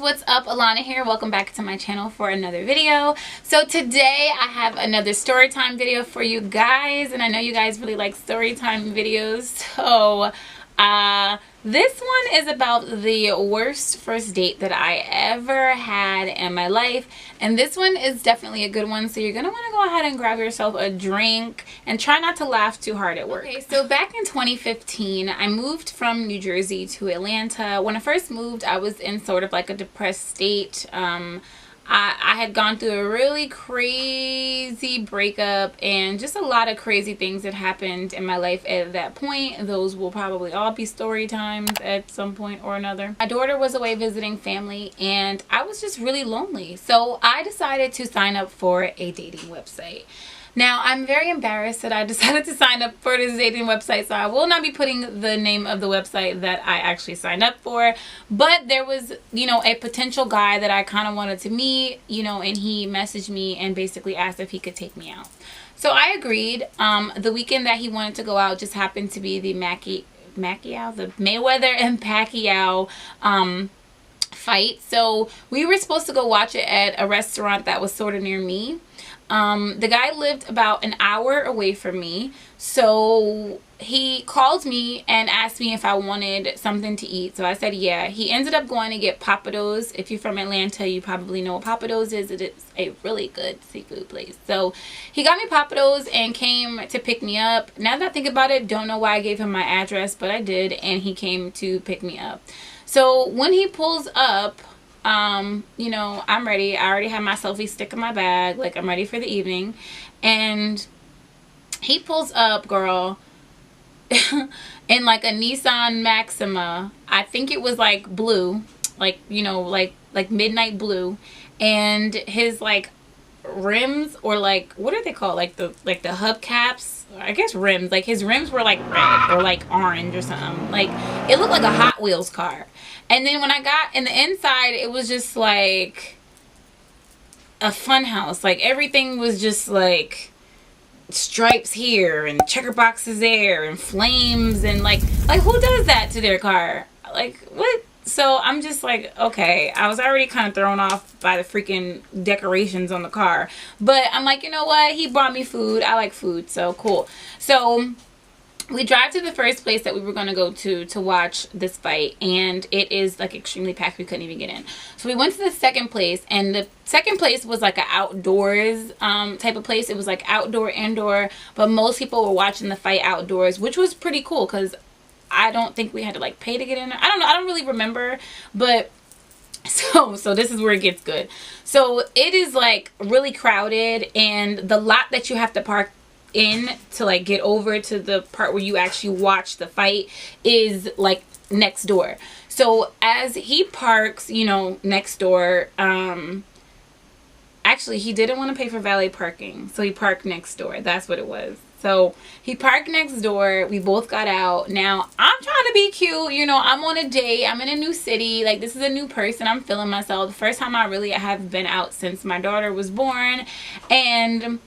what's up? Alana here. Welcome back to my channel for another video. So today I have another story time video for you guys, and I know you guys really like story time videos. So this one is about the worst first date that I ever had in my life, and this one is definitely a good one, so you're gonna want to go ahead and grab yourself a drink and try not to laugh too hard at work. Okay, so back in 2015 I moved from New Jersey to Atlanta. When I first moved, I was in sort of like a depressed state. I had gone through a really crazy breakup and just a lot of crazy things that happened in my life at that point. Those will probably all be story times at some point or another. My daughter was away visiting family and I was just really lonely. So I decided to sign up for a dating website. Now, I'm very embarrassed that I decided to sign up for this dating website, so I will not be putting the name of the website that I actually signed up for. But there was, a potential guy that I kind of wanted to meet, and he messaged me and basically asked if he could take me out. So I agreed. The weekend that he wanted to go out just happened to be the Mayweather and Pacquiao fight. So we were supposed to go watch it at a restaurant that was sort of near me. The guy lived about an hour away from me, so he called me and asked me if I wanted something to eat. So I said yeah. He ended up going to get Papados. If you're from Atlanta, you probably know what Papados is. It is a really good seafood place. So he got me Papados and came to pick me up. Now that I think about it, don't know why I gave him my address, but I did, and he came to pick me up. So when he pulls up, I'm ready. I already have my selfie stick in my bag, like I'm ready for the evening, and he pulls up, girl, in like a Nissan Maxima. I think it was like blue, like like midnight blue, and his like rims, or like, what are they called, like the hubcaps, I guess rims, like his rims were like red or like orange or something. Like it looked like a Hot Wheels car. And then when I got in the inside, it was just like a fun house. Like everything was just like stripes here and checker boxes there and flames, and like who does that to their car? Like what? So I'm just like, okay, I was already kind of thrown off by the freaking decorations on the car, but I'm like, you know what? He brought me food. I like food, so cool. So we drive to the first place that we were going to go to watch this fight, and it is like extremely packed. We couldn't even get in. So we went to the second place, and the second place was like an outdoors type of place. It was like outdoor, indoor, but most people were watching the fight outdoors, which was pretty cool because I don't think we had to like pay to get in there. I don't know. I don't really remember, but so this is where it gets good. So it is like really crowded, and the lot that you have to park in to like get over to the part where you actually watch the fight is like next door. So as he parks, next door, actually he didn't want to pay for valet parking, so he parked next door. That's what it was. So he parked next door. We both got out. Now I'm trying to be cute, I'm on a date, I'm in a new city, like this is a new person, I'm feeling myself. The first time I really have been out since my daughter was born, and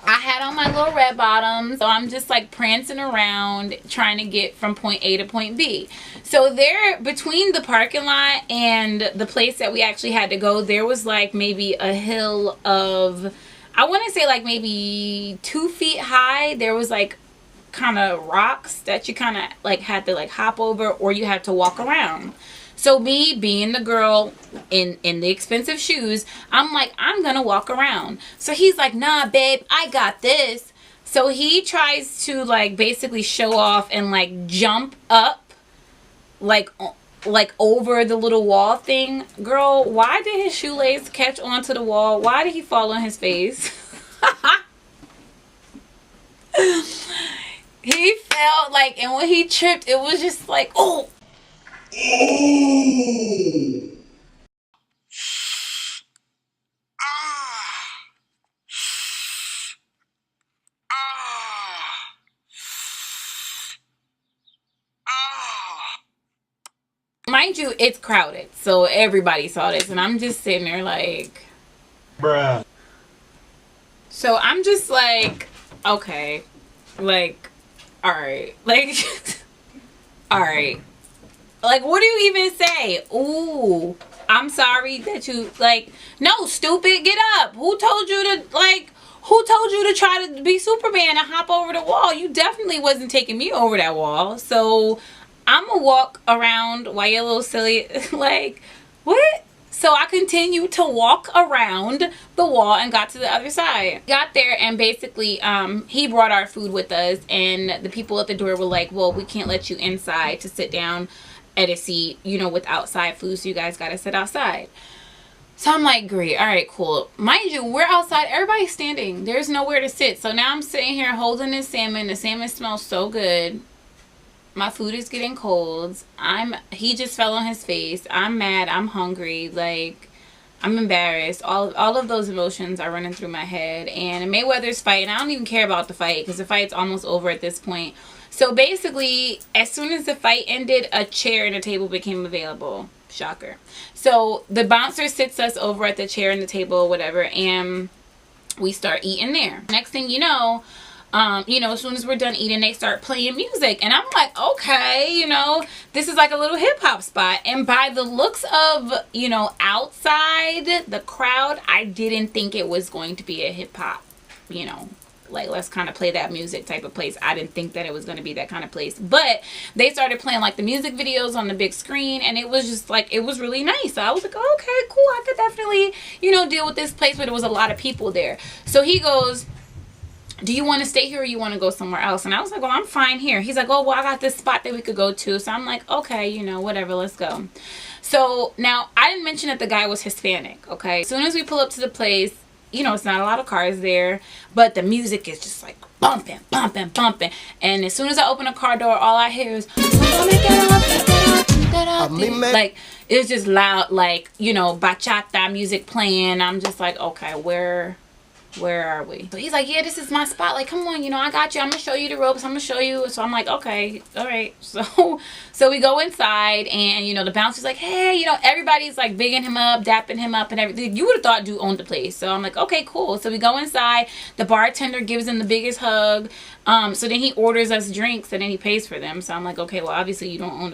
I had on my little red bottoms, so I'm just like prancing around trying to get from point A to point B. So there, between the parking lot and the place that we actually had to go, there was like maybe a hill of, I want to say like maybe 2 feet high. There was like kind of rocks that you kind of like had to like hop over, or you had to walk around. So me being the girl in the expensive shoes, I'm like, I'm gonna walk around. So he's like, nah babe, I got this. So he tries to like basically show off and like jump up like over the little wall thing. Girl, why did his shoelace catch onto the wall? Why did he fall on his face? He fell like, and when he tripped, it was just like, oh. Mind you, it's crowded, so everybody saw this, and I'm just sitting there like, bruh. So I'm just like, okay, like, all right, like, all right. Like, what do you even say? Ooh, I'm sorry that you, like, no, stupid, get up. Who told you to, like, who told you to try to be Superman and hop over the wall? You definitely wasn't taking me over that wall. So I'm gonna walk around while you're a little silly. Like, what? So I continued to walk around the wall and got to the other side. Got there, and basically he brought our food with us, and the people at the door were like, well, we can't let you inside to sit down at a seat, you know, with outside food, so you guys gotta sit outside. So I'm like, great, all right, cool. Mind you, we're outside, everybody's standing, there's nowhere to sit. So now I'm sitting here holding this salmon. The salmon smells so good. My food is getting cold. He just fell on his face. I'm mad, I'm hungry, like, I'm embarrassed. All of those emotions are running through my head. And Mayweather's fighting. I don't even care about the fight because the fight's almost over at this point. So basically, as soon as the fight ended, a chair and a table became available. Shocker. So the bouncer sits us over at the chair and the table, whatever, and we start eating there. Next thing you know, as soon as we're done eating, they start playing music. And I'm like, okay, you know, this is like a little hip hop spot. And by the looks of, you know, outside the crowd, I didn't think it was going to be a hip hop, you know, like, let's kind of play that music type of place. I didn't think that it was going to be that kind of place. But they started playing like the music videos on the big screen, and it was just like, it was really nice. So I was like, oh, okay, cool. I could definitely, you know, deal with this place where there was a lot of people there. So he goes, do you want to stay here or you want to go somewhere else? And I was like, well, I'm fine here. He's like, oh, well, I got this spot that we could go to. So I'm like, okay, you know, whatever, let's go. So now I didn't mention that the guy was Hispanic, okay? As soon as we pull up to the place, you know, it's not a lot of cars there, but the music is just like bumping, bumping, bumping. And as soon as I open the car door, all I hear is, like, it's just loud, like, you know, bachata music playing. I'm just like, okay, where are we? So he's like, yeah, this is my spot. Like, come on, you know, I got you. I'm gonna show you the ropes. I'm gonna show you. So I'm like, okay, all right. So we go inside, and, you know, the bouncer's like, hey, you know, everybody's like bigging him up, dapping him up and everything. You would have thought dude owned the place. So I'm like, okay, cool. So we go inside. The bartender gives him the biggest hug. So then he orders us drinks, and then he pays for them. So I'm like, okay, well, obviously you don't own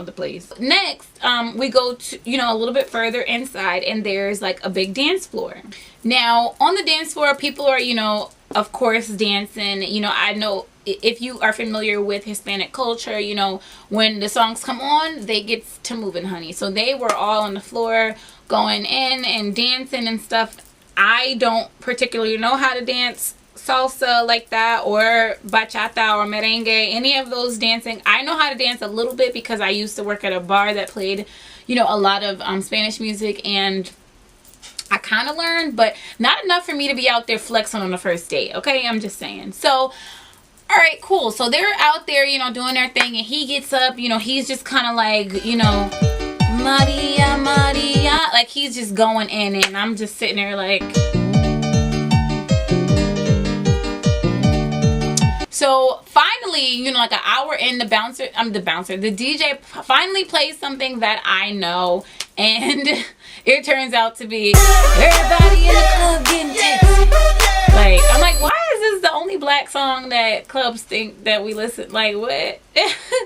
the place. Next, we go to, you know, a little bit further inside, and there's like a big dance floor. Now on the dance floor, people are, you know, of course, dancing. You know, I know if you are familiar with Hispanic culture, you know, when the songs come on, they get to moving, honey. So they were all on the floor going in and dancing and stuff. I don't particularly know how to dance salsa like that, or bachata or merengue, any of those dancing. I know how to dance a little bit because I used to work at a bar that played, you know, a lot of Spanish music, and I kind of learned, but not enough for me to be out there flexing on the first date, okay? I'm just saying. So, all right, cool. So they're out there, you know, doing their thing, and he gets up, you know, he's just kind of like, you know, Maria, Maria, like he's just going in, and I'm just sitting there like. So finally, you know, like an hour in, the DJ finally plays something that I know, and it turns out to be everybody in the club getting tipsy. Like, I'm like, why is this the only black song that clubs think that we listen? Like, what?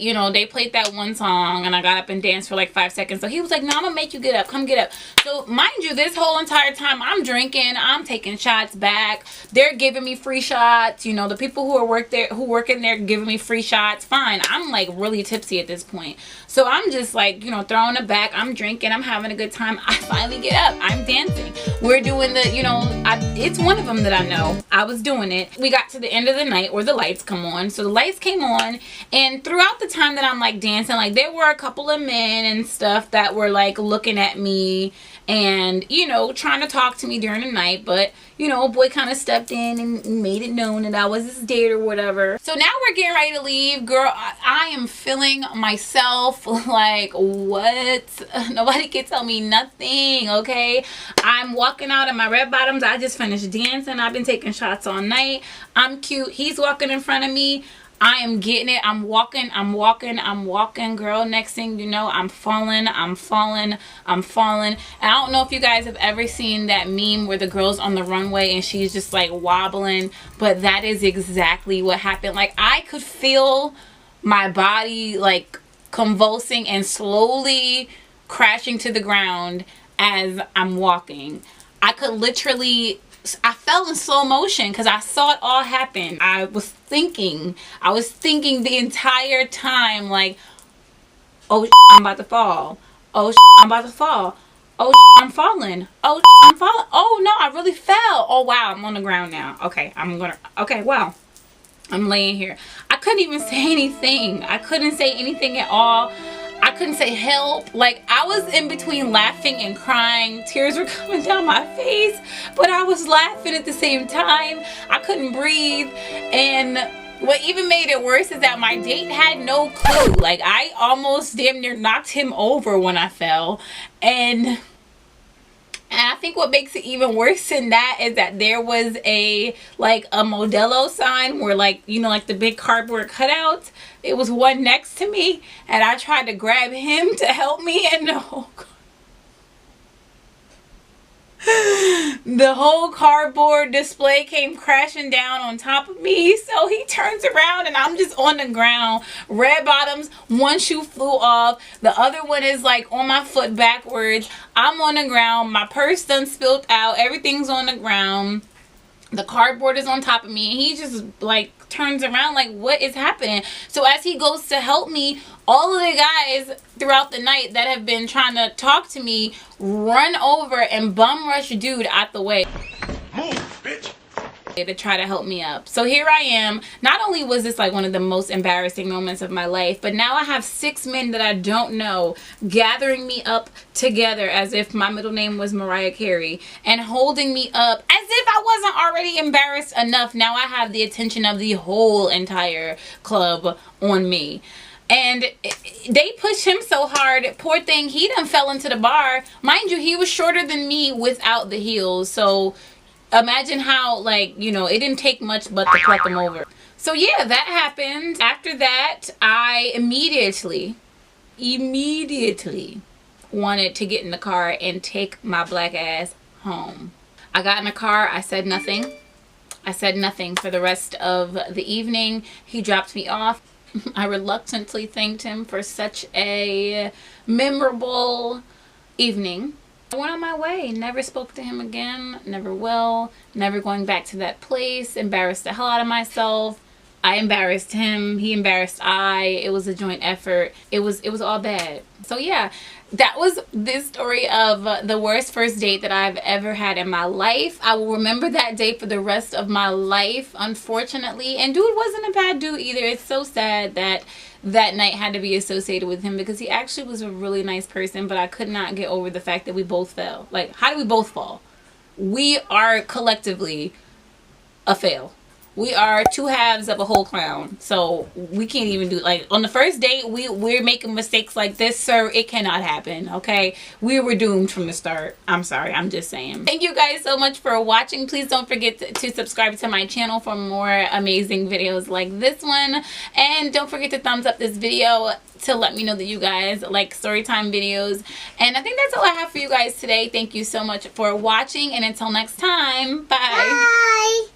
You know, they played that one song, and I got up and danced for like 5 seconds. So he was like, no, I'm gonna make you get up. Come get up. So mind you, this whole entire time I'm drinking, I'm taking shots back. They're giving me free shots. You know, the people who work in there giving me free shots. Fine. I'm like really tipsy at this point. So I'm just like, you know, throwing it back. I'm drinking. I'm having a good time. I finally get up. I'm dancing. We're doing the, you know, it's one of them that I know. I was doing it. We got to the end of the night where the lights come on. So the lights came on, and throughout the time that I'm like dancing, like there were a couple of men and stuff that were like looking at me and, you know, trying to talk to me during the night. But, you know, a boy kind of stepped in and made it known that I was his date or whatever. So now we're getting ready to leave. Girl, I am feeling myself like, what? Nobody can tell me nothing, okay? I'm walking out in my red bottoms. I just finished dancing. I've been taking shots all night. I'm cute. He's walking in front of me. I am getting it. I'm walking, girl. Next thing you know, I'm falling. And I don't know if you guys have ever seen that meme where the girl's on the runway and she's just like wobbling, but that is exactly what happened. Like, I could feel my body like convulsing and slowly crashing to the ground as I'm walking. I fell in slow motion because I saw it all happen. I was thinking the entire time, like, oh, I'm about to fall. Oh, I'm about to fall. Oh, I'm falling. Oh, I'm falling. Oh, no, I really fell. Oh, wow, I'm on the ground now. Okay, okay, wow. I'm laying here. I couldn't even say anything. I couldn't say anything at all. I couldn't say help. Like, I was in between laughing and crying. Tears were coming down my face, but I was laughing at the same time. I couldn't breathe. And what even made it worse is that my date had no clue. Like, I almost damn near knocked him over when I fell. And I think what makes it even worse than that is that there was a Modelo sign where, like, you know, like the big cardboard cutouts. It was one next to me, and I tried to grab him to help me, and the whole cardboard display came crashing down on top of me. So he turns around and I'm just on the ground. Red bottoms, one shoe flew off. The other one is like on my foot backwards. I'm on the ground. My purse done spilled out. Everything's on the ground. The cardboard is on top of me. And he just like turns around like, what is happening? So as he goes to help me, all of the guys throughout the night that have been trying to talk to me run over and bum rush dude out the way. Move, bitch. To try to help me up. So here I am. Not only was this like one of the most embarrassing moments of my life, but now I have 6 men that I don't know gathering me up together as if my middle name was Mariah Carey and holding me up as if I wasn't already embarrassed enough. Now I have the attention of the whole entire club on me. And they pushed him so hard, poor thing, he done fell into the bar. Mind you, he was shorter than me without the heels. So imagine how, like, you know, it didn't take much but to pluck him over. So yeah, that happened. After that, I immediately wanted to get in the car and take my black ass home. I got in the car. I said nothing. I said nothing for the rest of the evening. He dropped me off. I reluctantly thanked him for such a memorable evening. I went on my way. Never spoke to him again. Never will. Never going back to that place. Embarrassed the hell out of myself. I embarrassed him. He embarrassed I. It was a joint effort. It was all bad. So yeah, that was this story of the worst first date that I've ever had in my life. I will remember that day for the rest of my life, unfortunately. And dude wasn't a bad dude either. It's so sad that that night had to be associated with him because he actually was a really nice person, but I could not get over the fact that we both fell. Like, how did we both fall? We are collectively a fail. We are two halves of a whole clown. So we can't even do, like, on the first date, we're making mistakes like this, sir. It cannot happen, okay? We were doomed from the start. I'm sorry, I'm just saying. Thank you guys so much for watching. Please don't forget to subscribe to my channel for more amazing videos like this one. And don't forget to thumbs up this video to let me know that you guys like storytime videos. And I think that's all I have for you guys today. Thank you so much for watching, and until next time, bye. Bye.